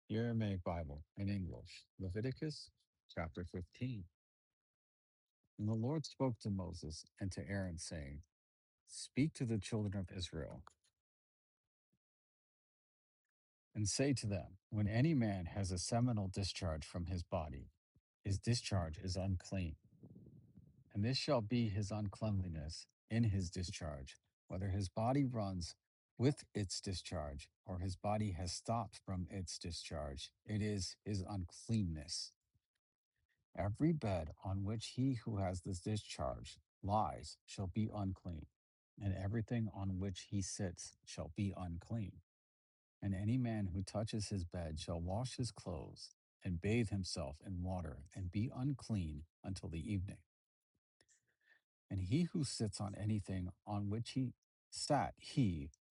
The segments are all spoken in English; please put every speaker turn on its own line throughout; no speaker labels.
The Aramaic Bible in English, Leviticus chapter 15. And the Lord spoke to Moses and to Aaron, saying, Speak to the children of Israel, and say to them, When any man has a seminal discharge from his body, his discharge is unclean. And this shall be his uncleanliness in his discharge, whether his body runs with its discharge, or his body has stopped from its discharge. It is his uncleanness. Every bed on which he who has this discharge lies shall be unclean, and everything on which he sits shall be unclean. And any man who touches his bed shall wash his clothes and bathe himself in water and be unclean until the evening. And he who sits on anything on which he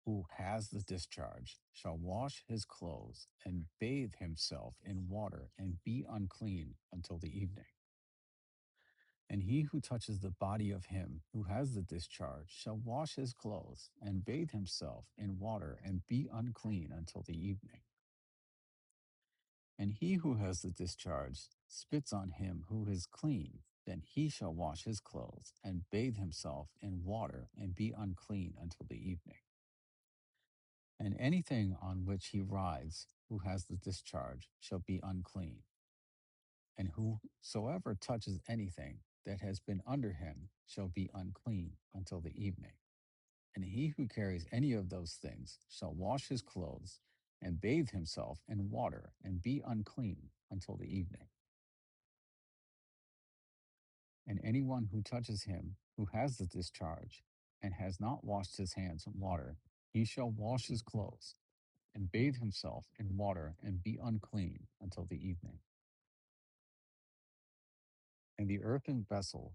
who has the discharge shall wash his clothes and bathe himself in water and be unclean until the evening. And he who touches the body of him who has the discharge shall wash his clothes and bathe himself in water and be unclean until the evening. And he who has the discharge spits on him who is clean, then he shall wash his clothes and bathe himself in water and be unclean until the evening. And anything on which he rides who has the discharge shall be unclean. And whosoever touches anything that has been under him shall be unclean until the evening. And he who carries any of those things shall wash his clothes and bathe himself in water and be unclean until the evening. And anyone who touches him who has the discharge and has not washed his hands in water, he shall wash his clothes and bathe himself in water and be unclean until the evening. And the earthen vessel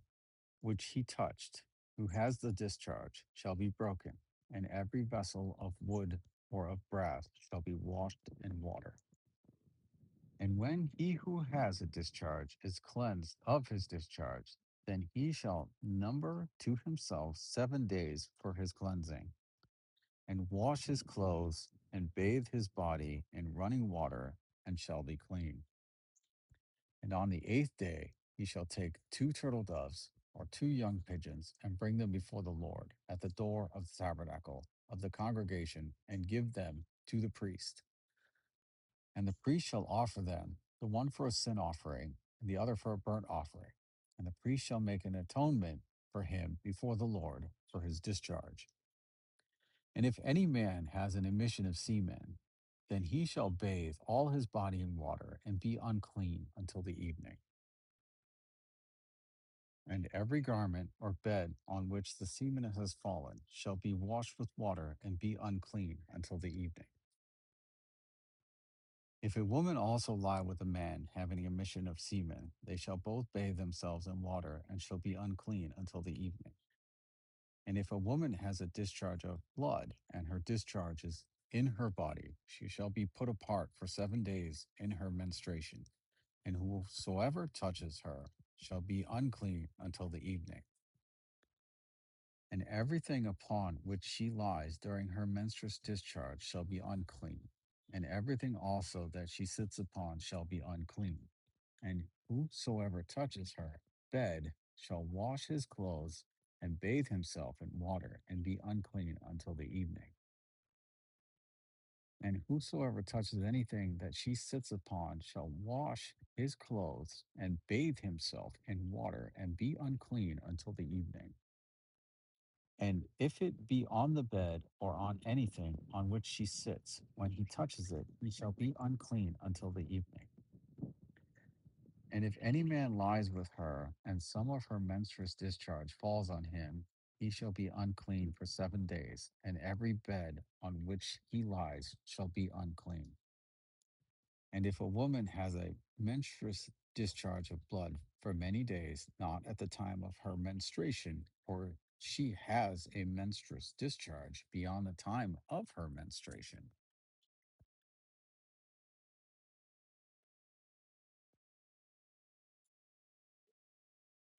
which he touched, who has the discharge, shall be broken, and every vessel of wood or of brass shall be washed in water. And when he who has a discharge is cleansed of his discharge, then he shall number to himself 7 days for his cleansing, and wash his clothes, and bathe his body in running water, and shall be clean. And on the 8th day he shall take 2 turtle doves or 2 young pigeons, and bring them before the Lord at the door of the tabernacle of the congregation, and give them to the priest. And the priest shall offer them, the one for a sin offering, and the other for a burnt offering. And the priest shall make an atonement for him before the Lord for his discharge. And if any man has an emission of semen, then he shall bathe all his body in water and be unclean until the evening. And every garment or bed on which the semen has fallen shall be washed with water and be unclean until the evening. If a woman also lie with a man having an emission of semen, they shall both bathe themselves in water and shall be unclean until the evening. And if a woman has a discharge of blood, and her discharge is in her body, she shall be put apart for 7 days in her menstruation, and whosoever touches her shall be unclean until the evening. And everything upon which she lies during her menstruous discharge shall be unclean, and everything also that she sits upon shall be unclean. And whosoever touches her bed shall wash his clothes and bathe himself in water and be unclean until the evening. And whosoever touches anything that she sits upon shall wash his clothes and bathe himself in water and be unclean until the evening. And if it be on the bed or on anything on which she sits, when he touches it, he shall be unclean until the evening. And if any man lies with her, and some of her menstruous discharge falls on him, he shall be unclean for 7 days, and every bed on which he lies shall be unclean. And if a woman has a menstruous discharge of blood for many days, not at the time of her menstruation, or she has a menstruous discharge beyond the time of her menstruation,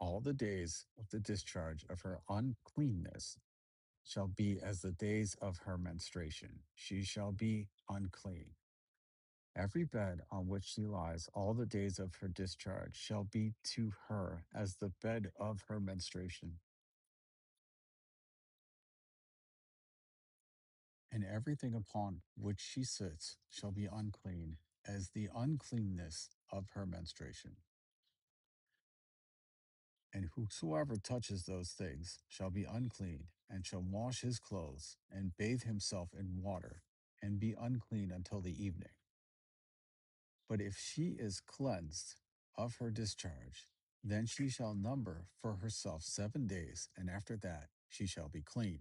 all the days of the discharge of her uncleanness shall be as the days of her menstruation. She shall be unclean. Every bed on which she lies all the days of her discharge shall be to her as the bed of her menstruation, and everything upon which she sits shall be unclean, as the uncleanness of her menstruation. And whosoever touches those things shall be unclean, and shall wash his clothes, and bathe himself in water, and be unclean until the evening. But if she is cleansed of her discharge, then she shall number for herself 7 days, and after that she shall be clean.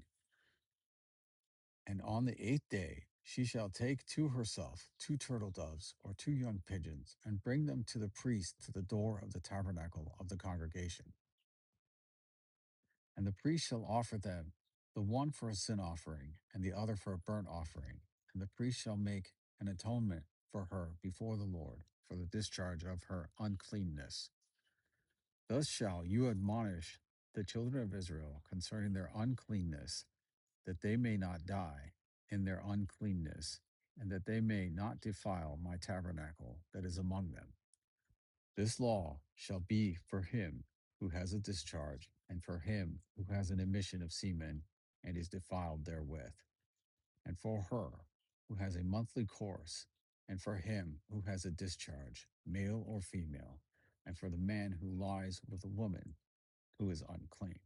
And on the 8th day she shall take to herself 2 turtle doves or 2 young pigeons, and bring them to the priest to the door of the tabernacle of the congregation. And the priest shall offer them, the one for a sin offering, and the other for a burnt offering. And the priest shall make an atonement for her before the Lord for the discharge of her uncleanness. Thus shall you admonish the children of Israel concerning their uncleanness, that they may not die in their uncleanness, and that they may not defile my tabernacle that is among them. This law shall be for him who has a discharge, and for him who has an emission of semen and is defiled therewith, and for her who has a monthly course, and for him who has a discharge, male or female, and for the man who lies with a woman who is unclean.